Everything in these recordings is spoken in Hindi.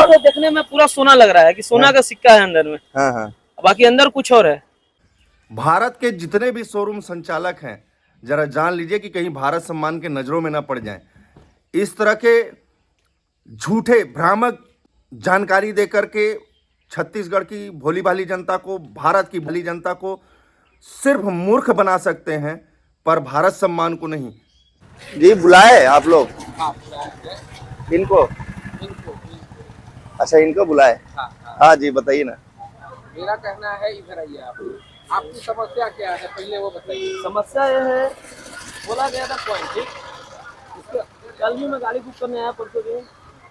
बाहर तो देखने में पूरा सोना लग रहा है कि सोना का सिक्का है अंदर में। हाँ हाँ। बाकी अंदर कुछ और है। भारत के जितने भी शोरूम संचालक हैं, जरा जान लीजिए कि कहीं भारत सम्मान के नजरों में ना पड़ जाएं। इस तरह के झूठे भ्रामक जानकारी देकर के छत्तीसगढ़ की भोली भाली जनता को, भारत की भली जनता को सिर्फ मूर्ख बना सकते हैं, पर भारत सम्मान को नहीं। जी बुलाए आप लोग इनको? अच्छा इनको बुलाए। हाँ जी बताइए ना। मेरा कहना है इधर आइए आप। आपकी समस्या क्या है पहले वो बताइए। समस्या ये है, बोला गया था पॉइंट, ठीक, उसके कल भी मैं गाड़ी बुक करने आया, परसों दिन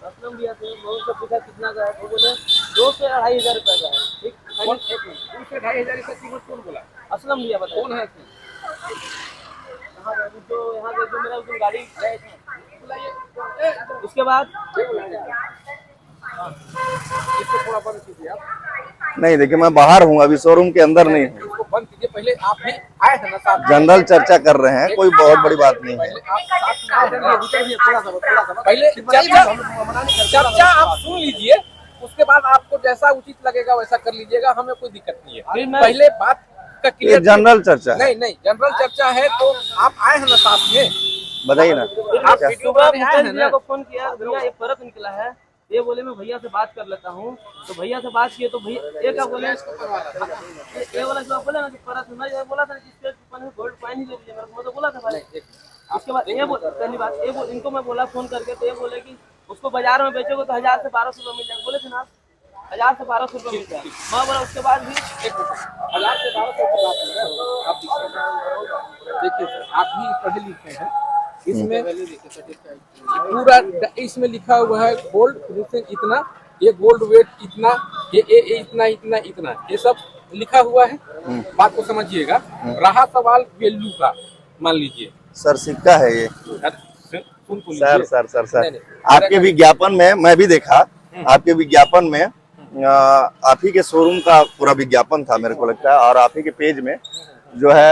असलम भैया थे, बहुत सब पूछा कितना का है, तो बोले 2 से 2,500 रुपये का है। ठीक, 2 से 2,500 का कीमत कौन बोला? असलम भैया बताया। कौन है तो यहाँ से जो मेरा उस दिन गाड़ी गए थे, उसके बाद इसको थोड़ा बंद कीजिए आप। नहीं देखिए मैं बाहर हूँ, अभी शोरूम के अंदर नहीं हूँ। इसको बंद कीजिए। पहले आप भी आए थे ना साथ में? जनरल चर्चा कर रहे हैं, कोई बहुत बड़ी बात नहीं है। पहले आप साथ में आए थे ना? पहले चर्चा आप सुन लीजिए, उसके बाद आपको जैसा उचित लगेगा वैसा कर लीजिएगा, हमें कोई दिक्कत नहीं है। पहले बात का ये क्लियर। जनरल चर्चा है। नहीं जनरल चर्चा है तो आप आए हैं ना साथ में? बताइए ना। आप वीडियो बनाने आए हैं ना? को फोन किया, भैया एक परत निकला है, ये बोले मैं भैया से बात कर लेता हूँ, तो भैया से बात किए तो भैया ये क्या बोले, ये वाला जो बोला ना कि परत मैं बोला था जिसके गोल्ड कॉइन ही ले लीजिए मेरे को, मैं तो बोला था भाई। उसके बाद ये पहली बात इनको मैं बोला फोन करके, तो ये बोले कि उसको बाजार में बेचोगे तो 1,000 से 1,200 रुपये मिल जाएगा। बोले थे ना 1,000 से 1,200 रुपये मिल जाएगा। मैं बोला उसके बाद भी 1,000 से 1,200 आप देखिए सर, आप भी पढ़े लिखे हैं, इसमें पूरा इसमें लिखा हुआ है गोल्ड फिनिशिंग इतना, ये गोल्ड वेट इतना, ये इतना इतना इतना, ये सब लिखा हुआ है। बात को समझिएगा। रहा सवाल वैल्यू का, मान लीजिए सर सिक्का है ये। सुन तो सर लीजिए। सर सर सर नहीं, आपके विज्ञापन में मैं भी देखा, आपके विज्ञापन में आप ही के शोरूम का पूरा विज्ञापन था मेरे को लगता है, और आप ही के पेज में जो है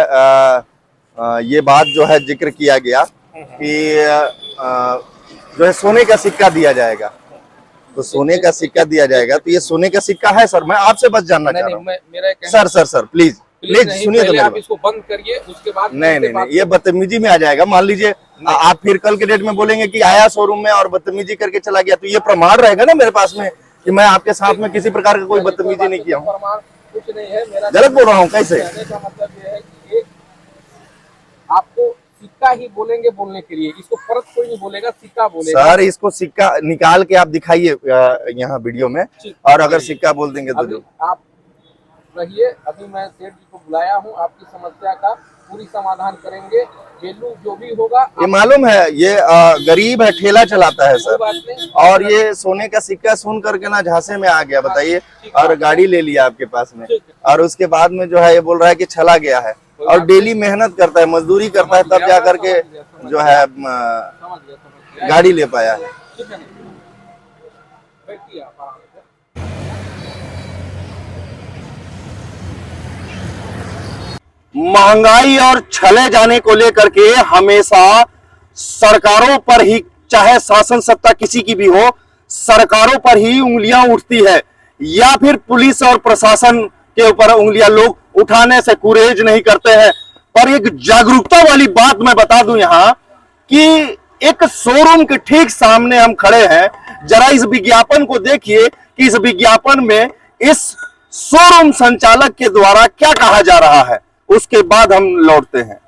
ये बात जो है जिक्र किया गया कि जो है सोने का सिक्का दिया जाएगा। तो सोने का सिक्का दिया जाएगा, तो ये सोने का सिक्का है सर? मैं आपसे बस जानना चाह रहा हूँ सर। सर सर प्लीज सुनिए तो आप इसको बंद करिए, उसके बाद नहीं ये बदतमीजी में आ जाएगा। मान लीजिए आप फिर कल के डेट में बोलेंगे कि आया शोरूम में और बदतमीजी करके चला गया, तो ये प्रमाण रहेगा ना मेरे पास में कि मैं आपके साथ में किसी प्रकार का कोई बदतमीजी नहीं किया हूँ। कुछ नहीं है, मेरा गलत बोल रहा हूँ कैसे? कहने का मतलब ये है कि आपको सिक्का ही बोलेंगे बोलने के लिए, इसको परत कोई नहीं बोलेगा, सिक्का बोलेगा। सर इसको सिक्का निकाल के आप दिखाइए यहाँ वीडियो में, और अगर सिक्का बोल देंगे तो जो आप रहिए, अभी मैं सेठ जी को बुलाया हूँ, आपकी समस्या का पूरी समाधान करेंगे। वैल्यू जो भी होगा, ये मालूम है, ये गरीब है, ठेला चलाता है सर, और ये सोने का सिक्का सुन करके ना झांसे में आ गया, बताइए, और गाड़ी ले लिया आपके पास में, और उसके बाद में जो है ये बोल रहा है कि चला गया है, और डेली मेहनत करता है, मजदूरी करता है, तब जा करके जो है गाड़ी ले पाया है। महंगाई और छले जाने को लेकर के हमेशा सरकारों पर ही, चाहे शासन सत्ता किसी की भी हो, सरकारों पर ही उंगलियां उठती है, या फिर पुलिस और प्रशासन के ऊपर उंगलियां लोग उठाने से गुरेज नहीं करते हैं। पर एक जागरूकता वाली बात मैं बता दूं यहां कि एक शोरूम के ठीक सामने हम खड़े हैं, जरा इस विज्ञापन को देखिए कि इस विज्ञापन में इस शोरूम संचालक के द्वारा क्या कहा जा रहा है, उसके बाद हम लौटते हैं।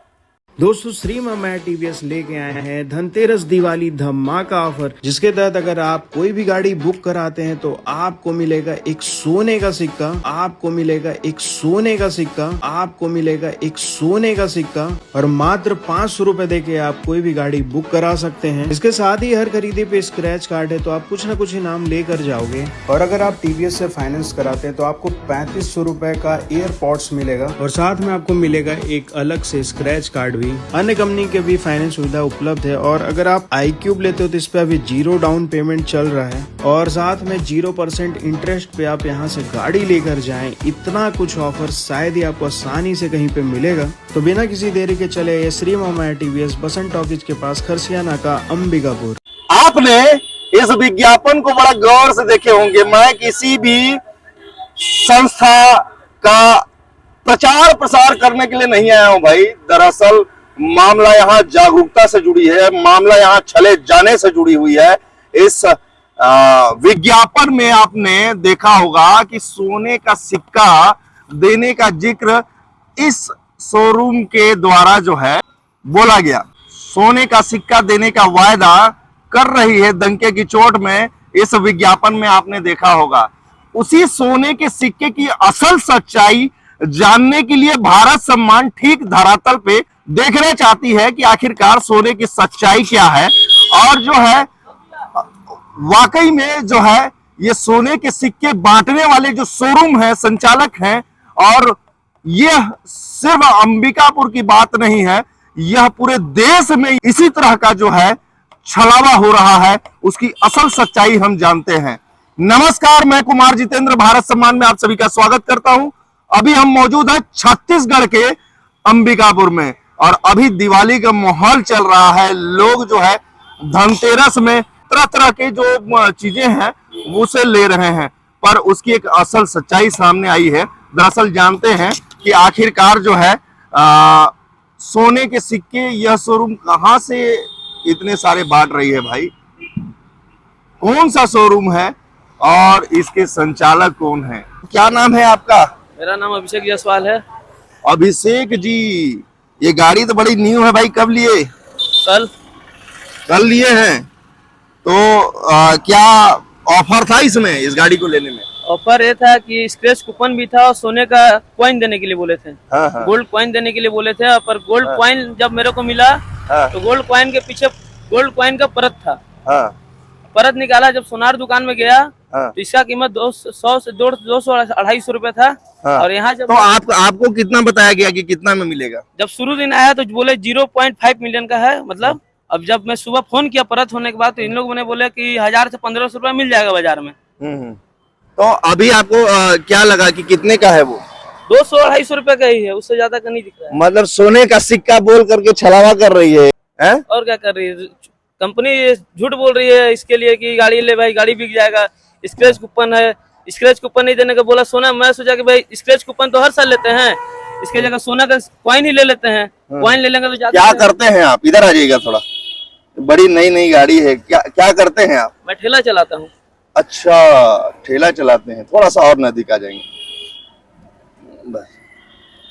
दोस्तों श्री मामा टीवीएस लेके आए हैं धनतेरस दिवाली धमाका ऑफर, जिसके तहत अगर आप कोई भी गाड़ी बुक कराते हैं तो आपको मिलेगा एक सोने का सिक्का, आपको मिलेगा एक सोने का सिक्का, आपको मिलेगा एक सोने का सिक्का, और मात्र 500 रुपए देके आप कोई भी गाड़ी बुक करा सकते हैं। इसके साथ ही हर खरीदी पे स्क्रैच कार्ड है, तो आप कुछ न कुछ इनाम लेकर जाओगे। और अगर आप टीवीएस से फाइनेंस कराते हैं तो आपको 3500 रुपए का एयरपॉड्स मिलेगा, और साथ में आपको मिलेगा एक अलग से स्क्रैच कार्ड। अन्य कंपनी के भी फाइनेंस सुविधा उपलब्ध है, और अगर आप iQube लेते हो तो इस पे अभी 0 डाउन पेमेंट चल रहा है, और साथ में 0% इंटरेस्ट पे आप यहाँ से गाड़ी लेकर जाएं। इतना कुछ ऑफर शायद ही आपको आसानी से कहीं पे मिलेगा। तो बिना किसी देरी के चले श्री मामा टीवीएस बसंत टॉकीज के पास, खरसिया नाका, अंबिकापुर। आपने इस विज्ञापन को बड़ा गौर से देखे होंगे। मैं किसी भी संस्था का प्रचार प्रसार करने के लिए नहीं आया हूं भाई। दरअसल मामला यहाँ जागरूकता से जुड़ी है, मामला यहाँ छले जाने से जुड़ी हुई है। इस विज्ञापन में आपने देखा होगा कि सोने का सिक्का देने का जिक्र इस शोरूम के द्वारा जो है बोला गया। सोने का सिक्का देने का वायदा कर रही है डंके की चोट में, इस विज्ञापन में आपने देखा होगा। उसी सोने के सिक्के की असल सच्चाई जानने के लिए भारत सम्मान ठीक धरातल पे देखना चाहती है कि आखिरकार सोने की सच्चाई क्या है। और जो है वाकई में जो है ये सोने के सिक्के बांटने वाले जो शोरूम है, संचालक हैं, और यह सिर्फ अंबिकापुर की बात नहीं है, यह पूरे देश में इसी तरह का जो है छलावा हो रहा है, उसकी असल सच्चाई हम जानते हैं। नमस्कार, मैं कुमार जितेंद्र भारत सम्मान में आप सभी का स्वागत करता हूं। अभी हम मौजूद हैं छत्तीसगढ़ के अंबिकापुर में और अभी दिवाली का माहौल चल रहा है। लोग जो है धनतेरस में तरह तरह के जो चीजें हैं उसे ले रहे हैं, पर उसकी एक असल सच्चाई सामने आई है। दरअसल जानते हैं कि आखिरकार जो है सोने के सिक्के यह शोरूम कहां से इतने सारे बांट रही है भाई, कौन सा शोरूम है और इसके संचालक कौन है? क्या नाम है आपका? मेरा नाम अभिषेक जायसवाल है। अभिषेक जी, ये गाड़ी तो बड़ी न्यू है भाई, कब लिए? कल लिए हैं। तो क्या ऑफर था इसमें, इस गाड़ी को लेने में? ऑफर ये था कि स्क्रैच कूपन भी था और सोने का कॉइन देने के लिए बोले थे। हाँ, हाँ। गोल्ड कॉइन देने के लिए बोले थे, पर गोल्ड कॉइन जब मेरे को मिला तो गोल्ड कॉइन के पीछे गोल्ड कॉइन का परत था। हाँ। परत निकाला, जब सोनार दुकान में गया हाँ। तो इसका कीमत 200 से 200-250 रुपए था। हाँ। और यहाँ जब तो आपको कितना बताया गया कि कितना में मिलेगा? जब शुरू दिन आया तो बोले 0.5 मिलियन का है, मतलब अब जब मैं सुबह फोन किया परत होने के बाद तो इन लोगों ने बोले कि 1000 से 1500 रुपए मिल जाएगा बाजार में। तो अभी आपको क्या लगा कि कितने का है वो? 200-250 रुपए का ही है, उससे ज्यादा का नहीं दिख रहा है। मतलब सोने का सिक्का बोल करके छलावा कर रही है, हैं? और क्या कर रही है कंपनी? झूठ बोल रही है इसके लिए कि गाड़ी ले भाई, गाड़ी बिक जाएगा। स्क्रैच कूपन है, स्क्रैच कूपन नहीं देने का बोला सोना। मैं सोचा कि भाई स्क्रैच कूपन तो हर साल लेते हैं, इसके जगह सोना का कॉइन ही ले लेते हैं। कॉइन ले लेंगे तो ज्यादा। क्या करते हैं आप? इधर आ जाइएगा थोड़ा, बड़ी नई गाड़ी है। क्या करते हैं आप? मैं ठेला चलाता हूँ। अच्छा, ठेला चलाते हैं। थोड़ा सा और नजदीक आ जाएंगे बस।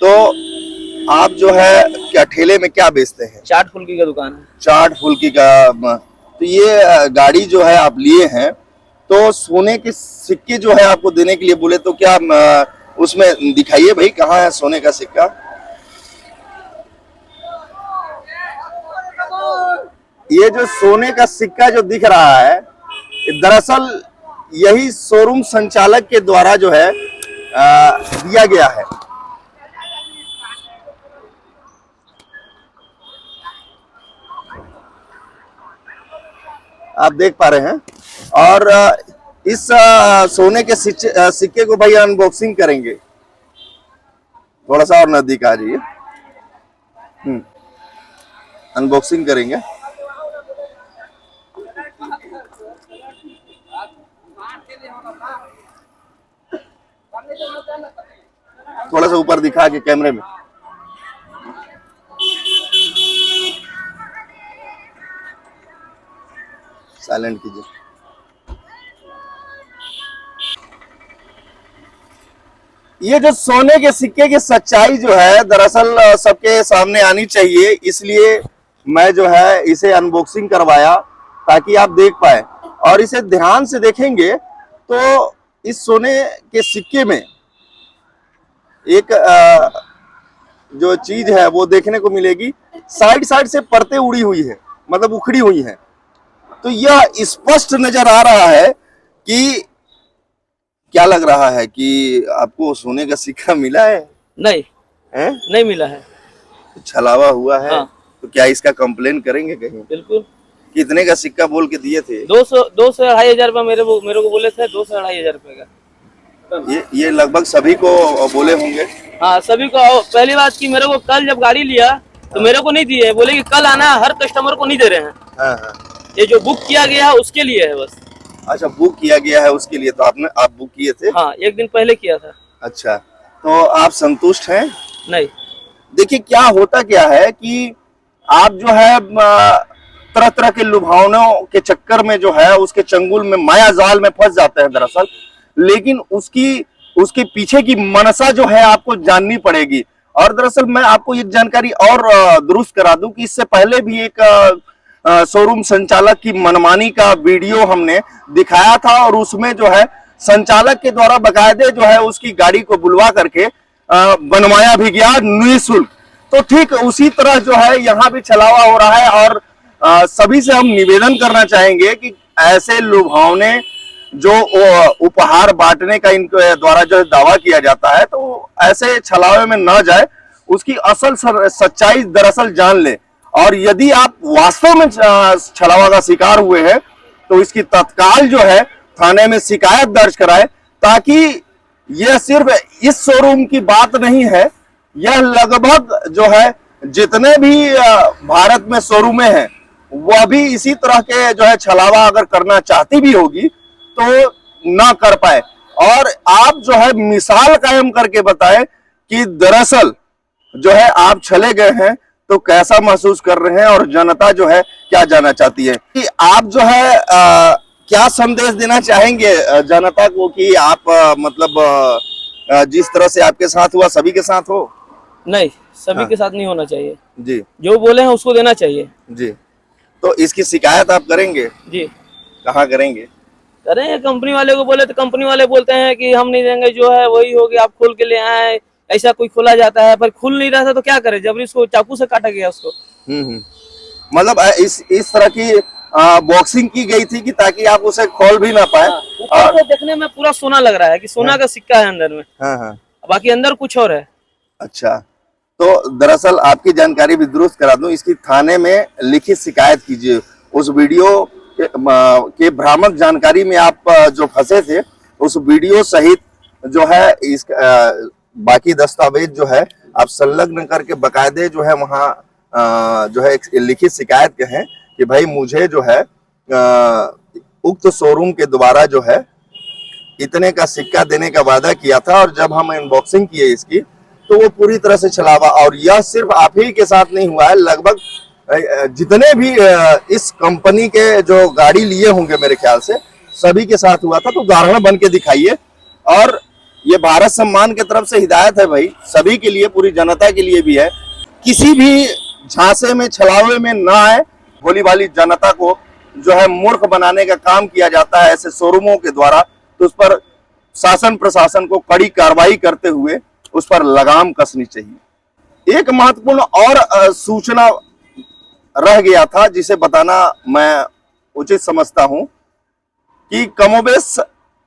तो आप जो है क्या ठेले में क्या बेचते हैं? चाट फुल्की का दुकान है। चाट फुल्की का। तो ये गाड़ी जो है आप लिए हैं, तो सोने के सिक्के जो है आपको देने के लिए बोले, तो क्या उसमें दिखाइए भाई, कहाँ है सोने का सिक्का? ये जो सोने का सिक्का जो दिख रहा है, दरअसल यही शोरूम संचालक के द्वारा जो है दिया गया है। आप देख पा रहे हैं। और इस सोने के सिक्के को भाई अनबॉक्सिंग करेंगे। थोड़ा सा और नजदीक आ जाइए। अनबॉक्सिंग करेंगे। थोड़ा सा ऊपर दिखा के कैमरे में। साइलेंट कीजिए। ये जो सोने के सिक्के की सच्चाई जो है दरअसल सबके सामने आनी चाहिए, इसलिए मैं जो है इसे अनबॉक्सिंग करवाया ताकि आप देख पाए। और इसे ध्यान से देखेंगे तो इस सोने के सिक्के में एक जो चीज है वो देखने को मिलेगी। साइड से परतें उड़ी हुई है, मतलब उखड़ी हुई है। तो यह स्पष्ट नजर आ रहा है कि क्या लग रहा है कि आपको सोने का सिक्का मिला है? नहीं है? नहीं मिला है, छलावा हुआ है। हाँ। तो क्या इसका कंप्लेन करेंगे कहीं? बिल्कुल। कितने का सिक्का बोल के दिए थे? 200-250 रुपए मेरे को बोले थे। 200-250 रुपए का ये लगभग सभी को बोले होंगे। हाँ, सभी को। पहली बात की मेरे को कल जब गाड़ी लिया तो मेरे को नहीं दिए, बोले कि कल आना, हर कस्टमर को नहीं दे रहे हैं। हाँ, हाँ। ये जो बुक किया गया है उसके लिए है बस। अच्छा, बुक किया गया है उसके लिए, तो आप बुक किए थे? हाँ, एक दिन पहले किया था। अच्छा, तो आप संतुष्ट हैं? नहीं। देखिए क्या होता क्या है कि आप जो है तरह तरह के लुभावनों के चक्कर में जो है उसके चंगुल में, माया जाल में फंस जाते हैं दरअसल। लेकिन उसके पीछे की मनसा जो है आपको जाननी पड़ेगी। और दरअसल मैं आपको एक जानकारी और दुरुस्त करा दूं कि इससे पहले भी एक शोरूम संचालक की मनमानी का वीडियो हमने दिखाया था, और उसमें जो है संचालक के द्वारा बकायदे जो है उसकी गाड़ी को बुलवा करके बनवाया भी गया निःशुल्क। तो ठीक उसी तरह जो है यहाँ भी छलावा हो रहा है, और सभी से हम निवेदन करना चाहेंगे कि ऐसे लुभावने जो उपहार बांटने का इनके द्वारा जो दावा किया जाता है, तो ऐसे छलावे में न जाए, उसकी असल सच्चाई दरअसल जान ले। और यदि आप वास्तव में छलावा का शिकार हुए हैं तो इसकी तत्काल जो है थाने में शिकायत दर्ज कराए, ताकि यह सिर्फ इस शोरूम की बात नहीं है, यह लगभग जो है जितने भी भारत में शोरूमें हैं वह भी इसी तरह के जो है छलावा अगर करना चाहती भी होगी तो ना कर पाए। और आप जो है मिसाल कायम करके बताएं कि दरअसल जो है आप छले गए हैं तो कैसा महसूस कर रहे हैं, और जनता जो है क्या जानना चाहती है। कि आप जो है क्या संदेश देना चाहेंगे जनता को कि आप मतलब जिस तरह से आपके साथ हुआ सभी के साथ हो? नहीं, सभी हाँ। के साथ नहीं होना चाहिए। जी जो बोले हैं उसको देना चाहिए। जी। तो इसकी शिकायत आप करेंगे? जी कहाँ करेंगे? करें, कंपनी वाले को बोले तो कंपनी वाले बोलते हैं कि हम नहीं देंगे, जो है वही होगी, आप खोल के ले आए। ऐसा कोई खोला जाता है, पर खुल नहीं रहा था तो क्या करे, जबरी उसको चाकू से काटा गया उसको। मतलब इस तरह की बॉक्सिंग की गई थी कि ताकि आप उसे खोल भी ना पाए। ऊपर से देखने में पूरा सोना लग रहा है कि सोना का सिक्का है अंदर में। हाँ। बाकी अंदर कुछ और है। अच्छा, तो दरअसल आपकी जानकारी भी दुरुस्त करा दूं, इसकी थाने में लिखित शिकायत कीजिए। उस वीडियो के भ्रामक जानकारी में आप जो फंसे थे, उस वीडियो सहित जो है इस बाकी दस्तावेज जो है आप संलग्न करके बकायदे जो है वहाँ जो है एक लिखित शिकायत कहें कि भाई मुझे जो है उक्त शोरूम के द्वारा जो है इतने का सिक्का देने का वादा किया था, और जब हम अनबॉक्सिंग किए इसकी तो वो पूरी तरह से छलावा। और यह सिर्फ आप ही के साथ नहीं हुआ है, लगभग जितने भी इस कंपनी के जो गाड़ी लिए होंगे मेरे ख्याल से सभी के साथ हुआ था। तो उदाहरण बन के दिखाइए। और ये भारत सम्मान की तरफ से हिदायत है भाई, सभी के लिए, पूरी जनता के लिए भी है। किसी भी झांसे में छलावे में ना आए। भोली भाली जनता को जो है मूर्ख बनाने का काम किया जाता है ऐसे शोरूमों के द्वारा, तो उस पर शासन प्रशासन को कड़ी कार्रवाई करते हुए उस पर लगाम कसनी चाहिए। एक महत्वपूर्ण और सूचना रह गया था जिसे बताना मैं उचित समझता हूं कि कमोबेश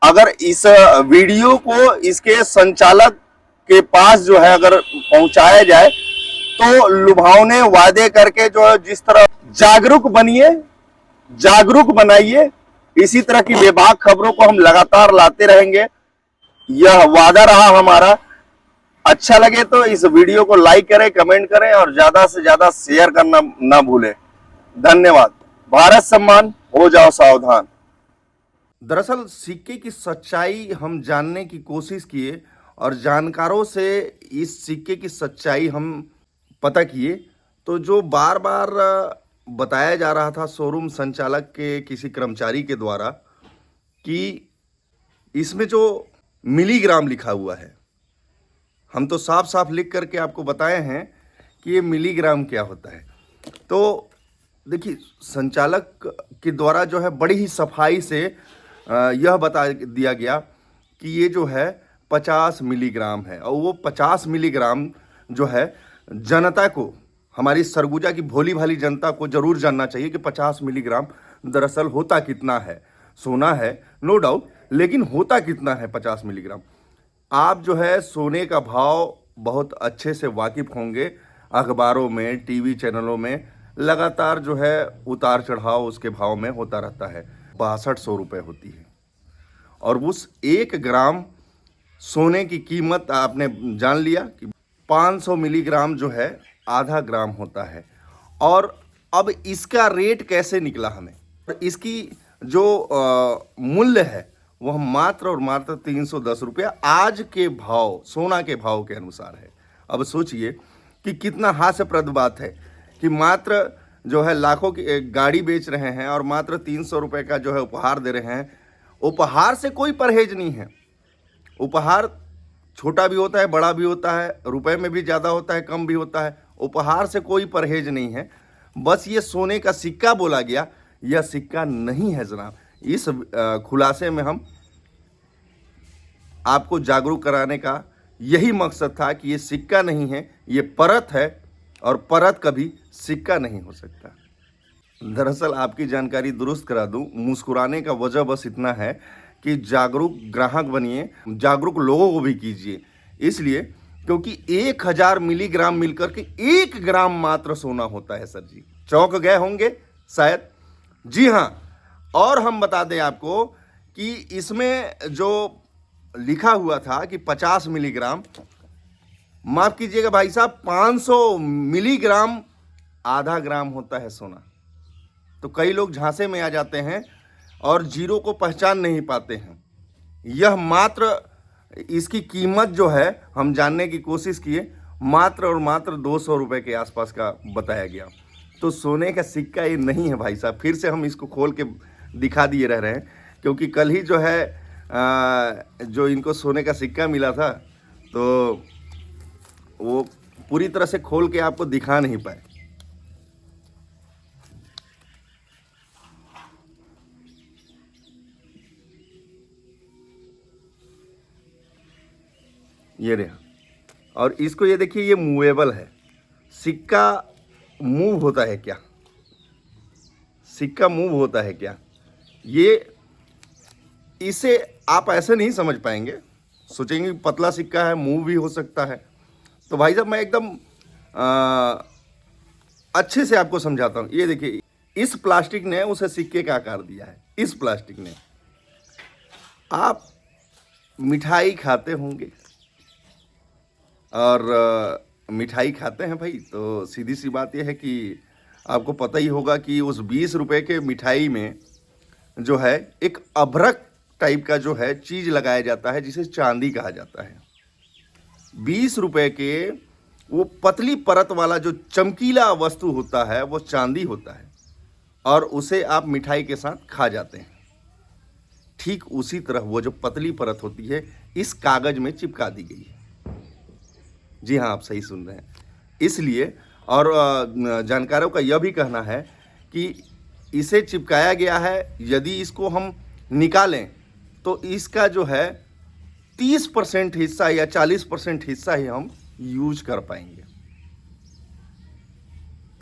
अगर इस वीडियो को इसके संचालक के पास जो है अगर पहुंचाया जाए तो लुभावने वादे करके जो है जिस तरह जागरूक बनिए, जागरूक बनाइए, इसी तरह की बेबाक खबरों को हम लगातार लाते रहेंगे। यह वादा रहा हमारा। अच्छा लगे तो इस वीडियो को लाइक करें, कमेंट करें और ज्यादा से ज्यादा शेयर करना ना भूलें। धन्यवाद। भारत सम्मान, हो जाओ सावधान। दरअसल सिक्के की सच्चाई हम जानने की कोशिश किए और जानकारों से इस सिक्के की सच्चाई हम पता किए, तो जो बार बार बताया जा रहा था शोरूम संचालक के किसी कर्मचारी के द्वारा कि इसमें जो मिलीग्राम लिखा हुआ है, हम तो साफ साफ लिख करके आपको बताए हैं कि ये मिलीग्राम क्या होता है। तो देखिए संचालक के द्वारा जो है बड़ी ही सफाई से यह बता दिया गया कि ये जो है 50 मिलीग्राम है, और वो 50 मिलीग्राम जो है जनता को, हमारी सरगुजा की भोली भाली जनता को जरूर जानना चाहिए कि 50 मिलीग्राम दरअसल होता कितना है। सोना है नो डाउट, लेकिन होता कितना है 50 मिलीग्राम। आप जो है सोने का भाव बहुत अच्छे से वाकिफ होंगे। अखबारों में, टीवी चैनलों में लगातार जो है उतार चढ़ाव उसके भाव में होता रहता है। 6200 रुपये होती है, और उस 1 ग्राम सोने की कीमत आपने जान लिया कि 500 मिलीग्राम जो है आधा ग्राम होता है। और अब इसका रेट कैसे निकला हमें, इसकी जो मूल्य है वह मात्र और मात्र 310 रुपया आज के भाव, सोना के भाव के अनुसार है। अब सोचिए कि कितना हास्यप्रद बात है कि मात्र जो है लाखों की गाड़ी बेच रहे हैं और मात्र 300 रुपये का जो है उपहार दे रहे हैं। उपहार से कोई परहेज नहीं है। उपहार छोटा भी होता है, बड़ा भी होता है, रुपए में भी ज़्यादा होता है, कम भी होता है। उपहार से कोई परहेज नहीं है। बस ये सोने का सिक्का बोला गया, यह सिक्का नहीं है जनाब। इस खुलासे में हम आपको जागरूक कराने का यही मकसद था कि ये सिक्का नहीं है, ये परत है और परत कभी सिक्का नहीं हो सकता। दरअसल आपकी जानकारी दुरुस्त करा दूं, मुस्कुराने का वजह बस इतना है कि जागरूक ग्राहक बनिए, जागरूक लोगों को भी कीजिए। इसलिए क्योंकि 1000 मिलीग्राम मिलकर के 1 ग्राम मात्र सोना होता है। सर जी चौंक गए होंगे शायद। जी हाँ, और हम बता दें आपको कि इसमें जो लिखा हुआ था कि 50 मिलीग्राम, माफ कीजिएगा भाई साहब, 500 मिलीग्राम आधा ग्राम होता है सोना। तो कई लोग झांसे में आ जाते हैं और जीरो को पहचान नहीं पाते हैं। यह मात्र इसकी कीमत जो है हम जानने की कोशिश किए, मात्र और मात्र 200 रुपये के आसपास का बताया गया। तो सोने का सिक्का ये नहीं है भाई साहब। फिर से हम इसको खोल के दिखा दिए रह रहे हैं, क्योंकि कल ही जो है जो इनको सोने का सिक्का मिला था तो वो पूरी तरह से खोल के आपको दिखा नहीं पाए। ये रहा, और इसको ये देखिए, ये मूवेबल है। सिक्का मूव होता है क्या? सिक्का मूव होता है क्या? ये इसे आप ऐसे नहीं समझ पाएंगे, सोचेंगे पतला सिक्का है, मूव भी हो सकता है। तो भाई साहब मैं एकदम अच्छे से आपको समझाता हूँ। ये देखिए, इस प्लास्टिक ने उसे सिक्के का आकार दिया है। इस प्लास्टिक ने, आप मिठाई खाते होंगे और मिठाई खाते हैं भाई, तो सीधी सी बात यह है कि आपको पता ही होगा कि उस 20 रुपए के मिठाई में जो है एक अभ्रक टाइप का जो है चीज़ लगाया जाता है, जिसे चांदी कहा जाता है। 20 रुपए के वो पतली परत वाला जो चमकीला वस्तु होता है वो चांदी होता है, और उसे आप मिठाई के साथ खा जाते हैं। ठीक उसी तरह वो जो पतली परत होती है इस कागज में चिपका दी गई है। जी हाँ, आप सही सुन रहे हैं। इसलिए और जानकारों का यह भी कहना है कि इसे चिपकाया गया है, यदि इसको हम निकालें तो इसका जो है 30% हिस्सा या 40% हिस्सा ही हम यूज कर पाएंगे।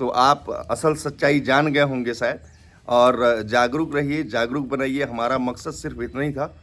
तो आप असल सच्चाई जान गए होंगे शायद, और जागरूक रहिए, जागरूक बनाइए। हमारा मकसद सिर्फ इतना ही था